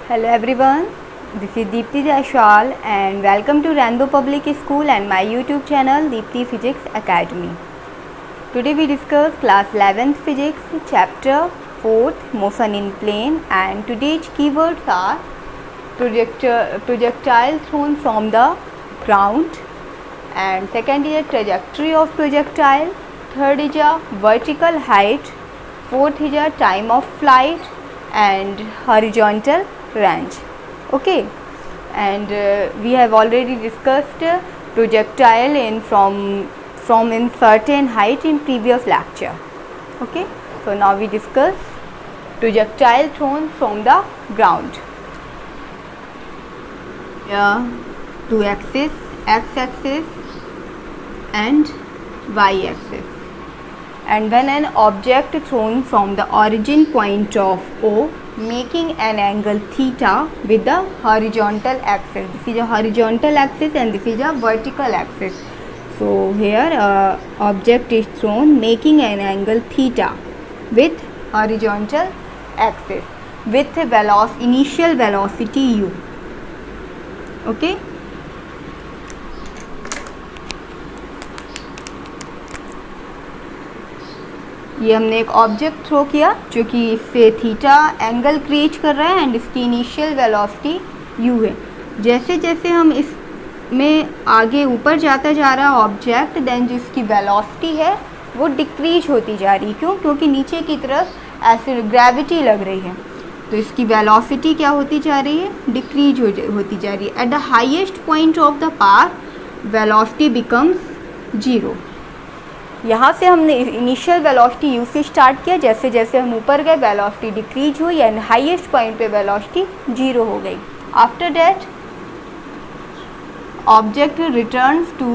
Hello everyone, this is Deepti Jaiswal and welcome to Rando Public School and my YouTube channel Deepti Physics Academy. Today we discuss class 11th physics chapter 4th motion in plane, and today's keywords are projectile thrown from the ground, and second is a trajectory of projectile, third is a vertical height, fourth is a time of flight and horizontal range. Okay, and we have already discussed projectile from in certain height in previous lecture. Okay, so now we discuss projectile thrown from the ground. Yeah, two axis, x-axis and y-axis. And when an object thrown from the origin point of O making an angle theta with the horizontal axis. This is a horizontal axis and this is a vertical axis. So here object is thrown making an angle theta with horizontal axis with initial velocity u. Okay. ये हमने एक object throw किया जो कि इससे theta angle create कर रहा है एंड इसकी इनिशियल वेलोसिटी u है. जैसे जैसे हम इसमें आगे ऊपर जाता जा रहा है ऑब्जेक्ट, देन जो इसकी वेलोसिटी है वो डिक्रीज होती जा रही है. क्यों? क्योंकि नीचे की तरफ ऐसे ग्रेविटी लग रही है, तो इसकी वेलोसिटी क्या होती जा रही है? डिक्रीज होती जा रही है. At the highest point of the path velocity becomes 0. यहाँ से हमने इनिशियल वेलोसिटी u से स्टार्ट किया, जैसे जैसे हम ऊपर गए वेलोसिटी डिक्रीज हुई एंड हाईएस्ट पॉइंट पे वेलोसिटी 0 हो गई. After that object returns to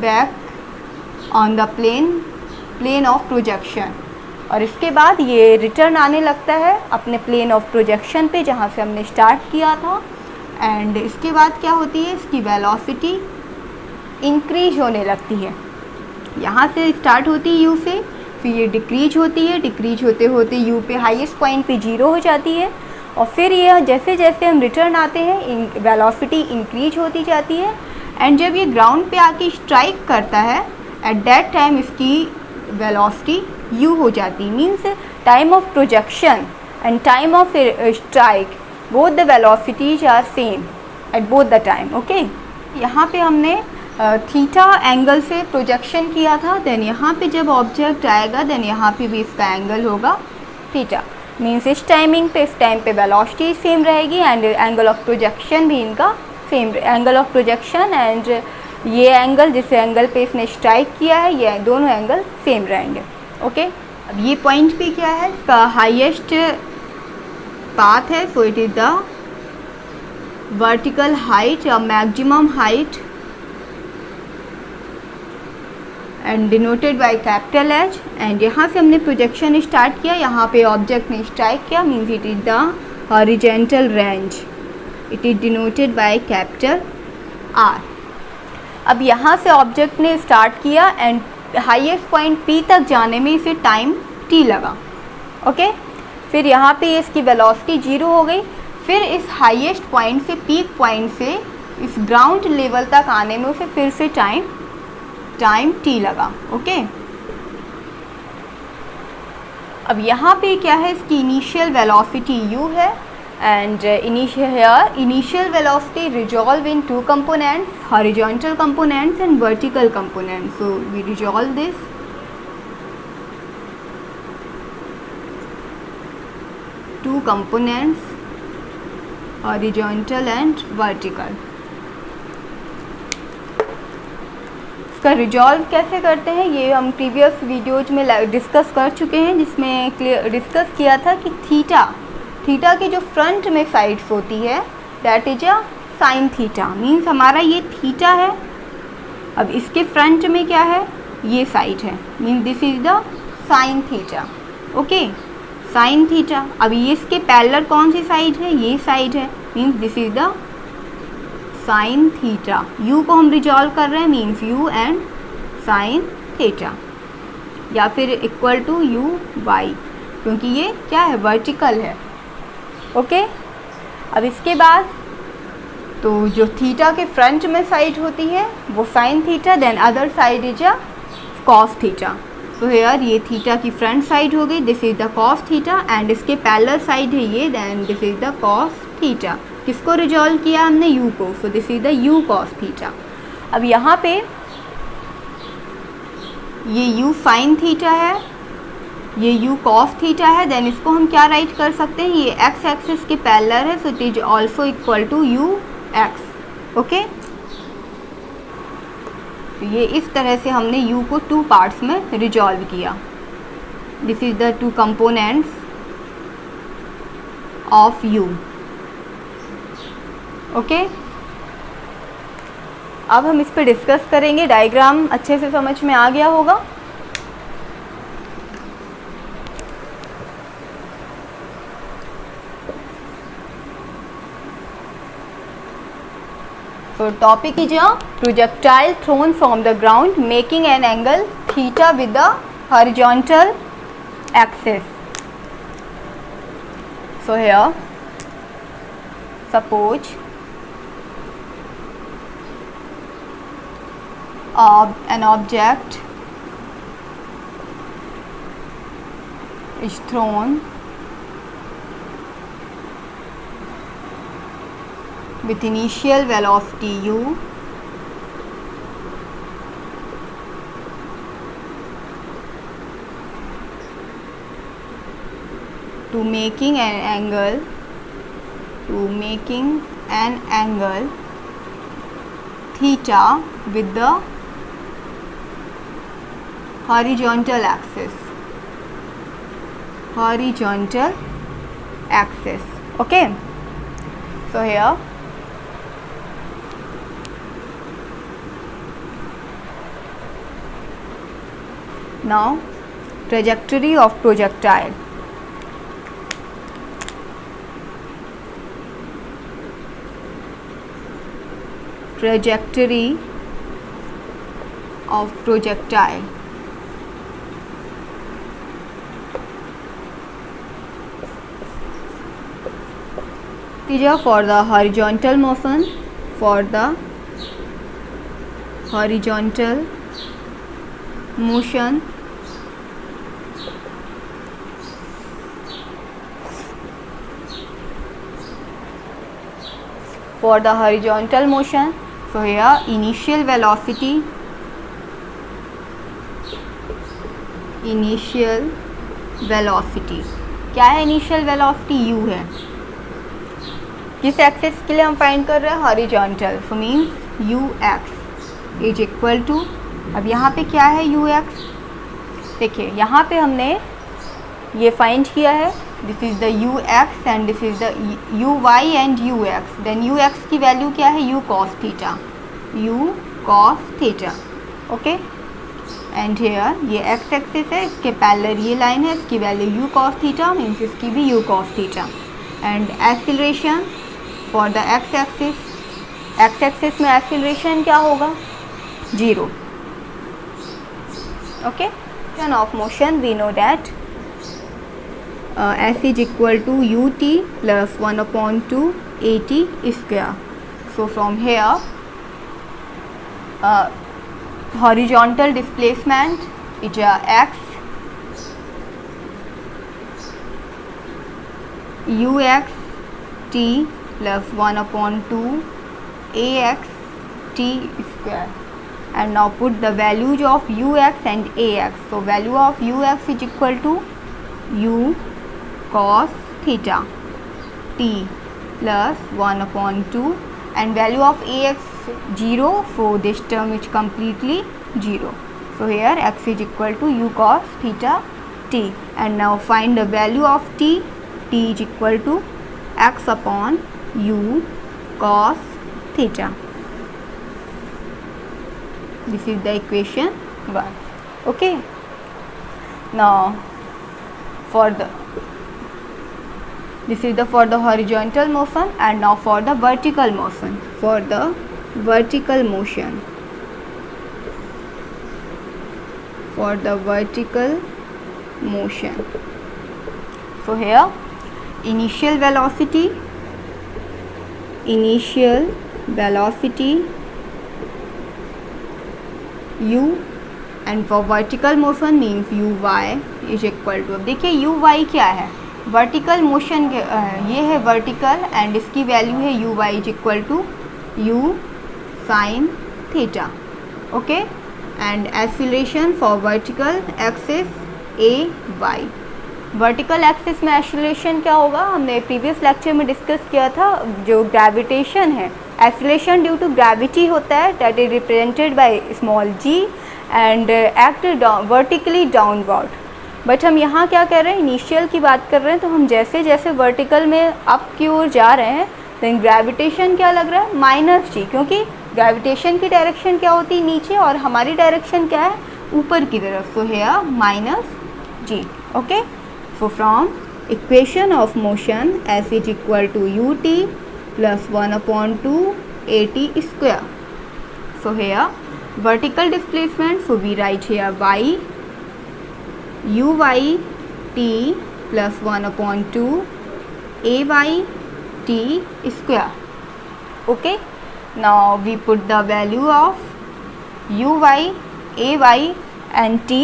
back on the plane of projection, और इसके बाद ये रिटर्न आने लगता है अपने प्लेन ऑफ प्रोजेक्शन पे जहाँ से हमने स्टार्ट किया था. एंड इसके बाद क्या होती है? इसकी वेलोसिटी इंक्रीज होने लगती है. यहाँ से स्टार्ट होती है u से, फिर ये डिक्रीज होती है, डिक्रीज होते होते u पे हाईएस्ट पॉइंट पे 0 हो जाती है, और फिर ये जैसे जैसे हम रिटर्न आते हैं वेलोसिटी इंक्रीज होती जाती है. एंड जब ये ग्राउंड पे आके स्ट्राइक करता है एट दैट टाइम इसकी वेलोसिटी u हो जाती है. Means time of projection and time of strike both the velocities are same at both the time. Okay, यहाँ पे हमने थीटा एंगल से प्रोजेक्शन किया था, देन यहाँ पे जब ऑब्जेक्ट आएगा देन यहाँ पे भी इसका एंगल होगा थीटा. मीन्स इस टाइम पे वेलोसिटी सेम रहेगी एंड एंगल ऑफ प्रोजेक्शन भी इनका same, angle of projection and ये एंगल जिस एंगल पे इसने स्ट्राइक किया है ये दोनों एंगल सेम रहेंगे. ओके, अब ये पॉइंट पे क्या है? इसका हाईएस्ट पाथ है, so it is the vertical height या maximum height and denoted by capital H. And यहाँ से हमने प्रोजेक्शन स्टार्ट किया, यहाँ पे ऑब्जेक्ट ने स्ट्राइक किया, means it is the horizontal range, it is denoted by capital R. अब यहाँ से ऑब्जेक्ट ने स्टार्ट किया एंड हाईएस्ट पॉइंट P तक जाने में इसे टाइम T लगा. ओके, फिर यहाँ पे इसकी वेलोसिटी 0 हो गई. फिर इस हाईएस्ट पॉइंट से पीक पॉइंट से इस ग्राउंड लेवल तक आने में उसे फिर से टाइम T लगा. ओके, अब यहाँ पे क्या है? इसकी इनिशियल वेलोसिटी u है and initial velocity resolve in two components, horizontal components and vertical components. So we resolve this. Two components horizontal and vertical. इसका रिजॉल्व कैसे करते हैं ये हम प्रीवियस वीडियोज में डिस्कस कर चुके हैं, जिसमें डिस्कस किया था कि थीटा की जो फ्रंट में साइड्स होती है that is a sine theta. Means हमारा ये थीटा है, अब इसके फ्रंट में क्या है? ये साइड है, means this is the sine theta. Okay, sine theta. अब ये इसके पैरेलल कौन सी साइड है? ये साइड है, means this is the sine theta. u को हम रिजॉल्व कर रहे हैं, means u and sine theta, या फिर इक्वल टू u y, क्योंकि ये क्या है? वर्टिकल है. ओके, अब इसके बाद तो जो थीटा के फ्रंट में साइड होती है वो sine theta, then other side is a cos theta. So here ये थीटा की फ्रंट साइड हो गई, this is the cos theta, and इसके पैरेलल साइड है ये, then this is the cos theta. किसको रिजॉल्व किया हमने? यू को, so this is the u cos theta. अब यहाँ पे ये यू साइन थीटा है, ये यू कॉस थीटा है, देन इसको हम क्या राइट कर सकते हैं? ये एक्स एक्सिस के पैरेलल है, so it is also equal to u x. Okay, तो ये इस तरह से हमने u को टू पार्ट्स में रिजॉल्व किया। This is the two components of u। Okay, अब हम इस पे डिस्कस करेंगे। डायग्राम अच्छे से समझ में आ गया होगा। So topic is a projectile thrown from the ground making an angle theta with the horizontal axis. So here suppose an object is thrown with initial velocity u to making an angle theta with the horizontal axis. Okay, so here now trajectory of projectile. Trajectory of projectile. Theta for the horizontal motion, for the horizontal motion so here initial velocity क्या है? Initial velocity u है। किस axis के लिए हम find कर रहे हैं? Horizontal, so means u x is equal to, अब यहाँ पे क्या है? U x. देखिए यहाँ पे हमने ये फाइंड किया है, this is the u x and this is the u y and u x. Then u x की वैल्यू क्या है? U cos theta. Okay, and here ये एक्स एक्सिस है, इसके पैरेलल ये लाइन है, इसकी value u cos theta, means इसकी भी you cos theta. And acceleration for the x axis में एक्सीलरेशन क्या होगा? 0। Okay, motion of motion we know that s is equal to ut plus 1/2 at square. So from here horizontal displacement is x ux t plus 1/2 ax t square, and now put the values of ux and ax. So value of ux is equal to u cos theta t plus 1/2 and value of ax 0, so this term is completely 0. So here x is equal to u cos theta t, and now find the value of t. T is equal to x upon u cos theta. This is the equation 1. Okay, now for the this is the for the horizontal motion, and now for the vertical motion. For the vertical motion, so here initial velocity initial velocity u, and for vertical motion means uy is equal to, अब देखिए uy क्या है, vertical motion ये है vertical, and इसकी value है uy is equal to u sin theta. Okay, and acceleration for vertical axis ay. Vertical axis में acceleration क्या होगा, हमने प्रीवियस लेक्चर में डिस्कस किया था. जो ग्रेविटेशन है, एक्सीलरेशन ड्यू टू ग्रेविटी होता है, that is represented by small g and act vertically downward. But हम यहाँ क्या कर रहे हैं, इनिशियल की बात कर रहे हैं, तो हम जैसे जैसे वर्टिकल में अप की ओर जा रहे हैं, देन ग्रेविटेशन क्या लग रहा है, माइनस जी, क्योंकि ग्रेविटेशन की डायरेक्शन क्या होती है, नीचे, और हमारी डायरेक्शन क्या है, ऊपर की तरफ. So here minus g. Okay, so from equation of motion s is equal to u t plus 1/2 at square. So here vertical displacement, so we write here y uy t plus 1/2 ay t square. Okay, now we put the value of uy, ay and t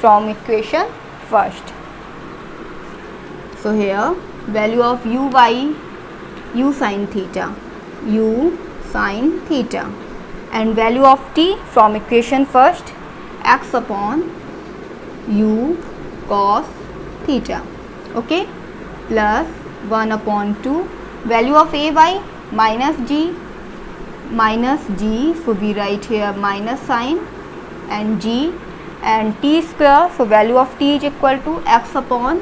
from equation first. So here value of uy, u sin theta, u sin theta, and value of t from equation first, x upon u cos theta. Okay, plus 1/2 value of ay minus g, so we write here minus sign and g and t square. So value of t is equal to x upon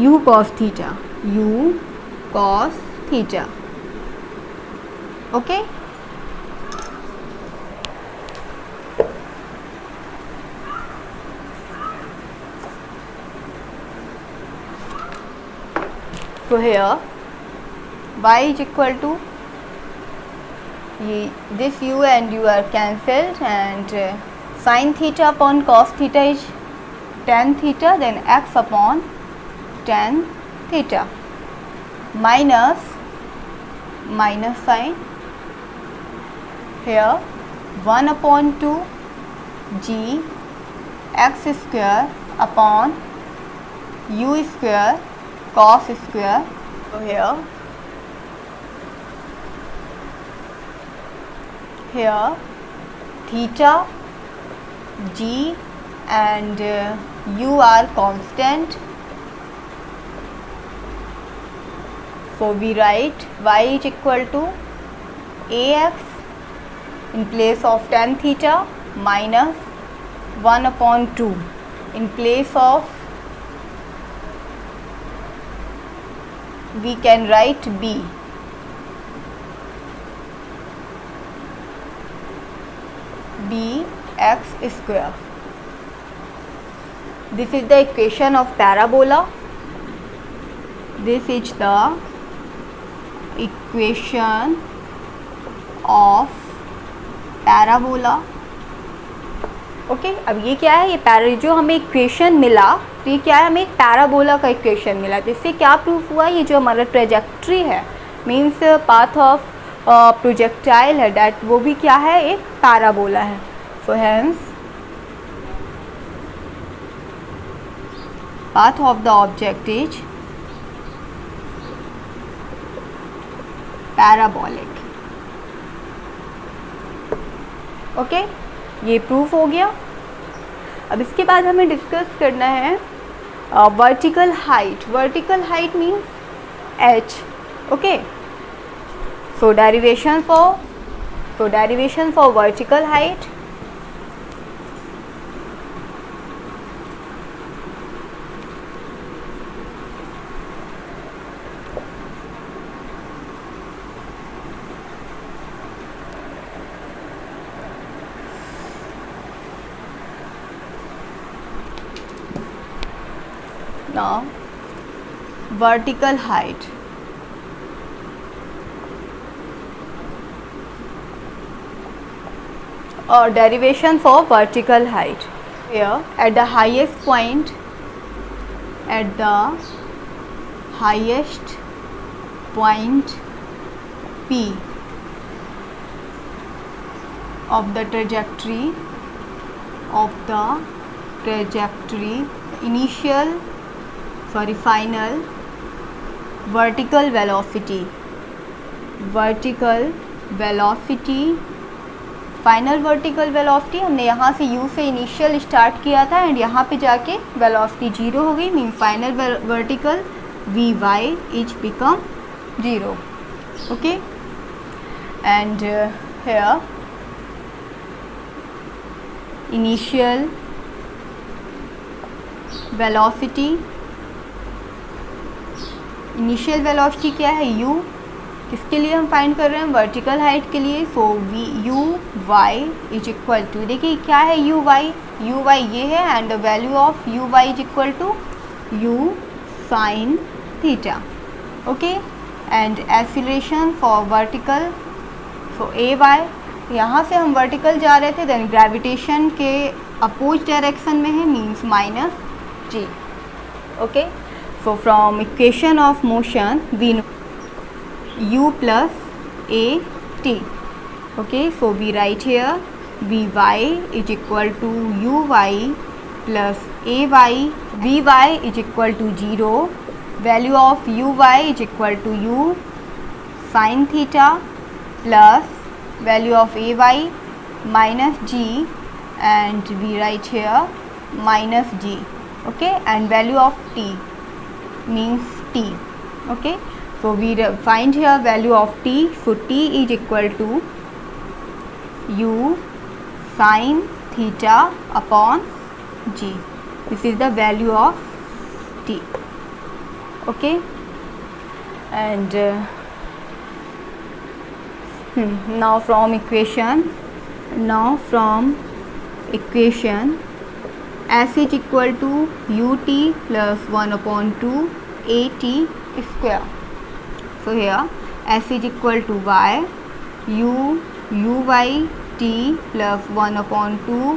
u cos theta, u cos theta. Okay, so here y is equal to this u and u are cancelled, and sin theta upon cos theta is tan theta, then x upon tan theta, minus sign here 1/2 g x square upon u square cos square. So here theta, g and u are constant, so we write y is equal to ax in place of tan theta minus 1/2 in place of, we can write b, x square. This is the equation of parabola. This is the equation of parabola. Okay, अब ये क्या है, ये जो हमें equation मिला, तो ये क्या है, हमें एक पैराबोला का इक्वेशन मिला. तो इससे क्या प्रूफ हुआ, ये जो हमारा ट्रेजेक्ट्री है, मीन्स पाथ ऑफ प्रोजेक्टाइल है, डैट वो भी क्या है, एक पैराबोला है. So hence path of the object is parabolic. Okay, ये प्रूफ हो गया. अब इसके बाद हमें डिस्कस करना है vertical height. Vertical height means h. Okay, so derivation for vertical height. Now vertical height. Or derivation for vertical height. Here at the highest point p of the trajectory final vertical velocity, final vertical velocity हमने यहाँ से u से initial start किया था and यहाँ पे जाके velocity 0 हो गई, mean final vertical vy is become 0. Okay and here initial velocity क्या है u, किसके लिए हम फाइंड कर रहे हैं, वर्टिकल हाइट के लिए. So u y is equal to, देखिए क्या है u y ये है and the value of u y is equal to u sin theta. Okay and acceleration for vertical, so a y, यहाँ से हम वर्टिकल जा रहे थे देन ग्रेविटेशन के अपोज डायरेक्शन में है, means minus g. Okay so from equation of motion we know u plus a t. Okay, so we write here vy is equal to uy plus ay. Vy is equal to 0, value of uy is equal to u sin theta plus value of ay minus g, and we write here minus g. Okay, and value of t means t. Okay, so we find here value of t. So t is equal to u sin theta upon g. This is the value of t. Okay, and now from equation s is equal to ut plus 1 upon 2 at square. So here s is equal to y uy t plus 1 upon 2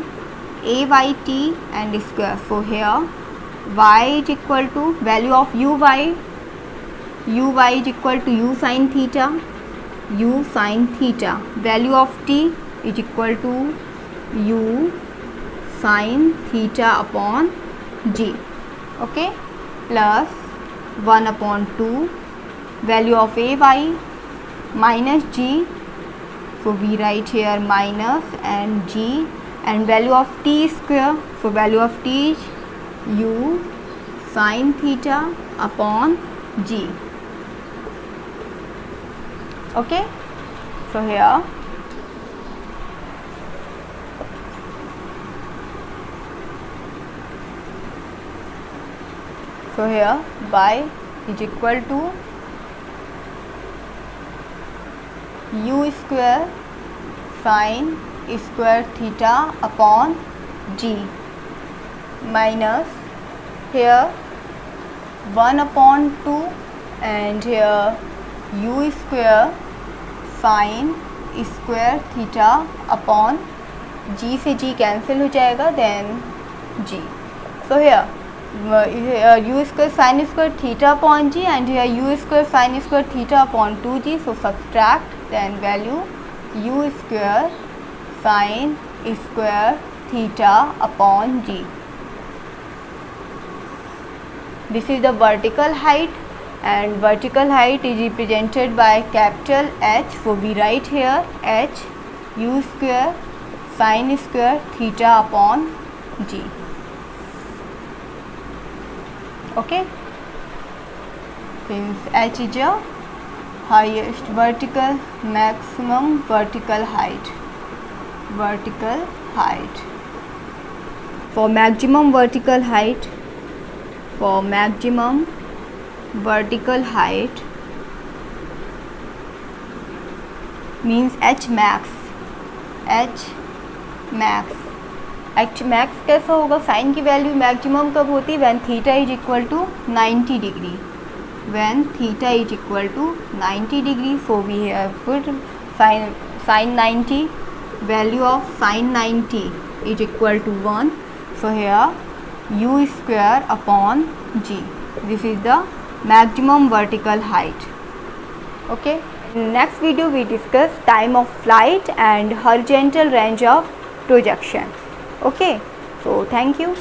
ayt and square. So here y is equal to value of uy is equal to u sin theta, value of t is equal to u sin theta upon g. Okay, plus 1 upon 2 value of ay minus g, so we write here minus and g, and value of t square, so value of t is u sin theta upon g. Okay, so here y is equal to u square sin square theta upon g minus here 1 upon 2 and here u square sin square theta upon g से g cancel हो जाएगा then g. So here u square sin square theta upon g and here u square sin square theta upon 2g, so subtract, then value u square sin square theta upon g. This is the vertical height, and vertical height is represented by capital H, so we write here h u square sin square theta upon g. Okay, since h is a highest vertical maximum vertical height. For maximum vertical height means h max. कैसा होगा, sign की value maximum कब होती है, when theta is equal to 90 degree. So we have put sin 90, value of sin 90 is equal to 1. So here u square upon g. This is the maximum vertical height. Okay, In next video we discuss time of flight and horizontal range of projection. Okay, so thank you.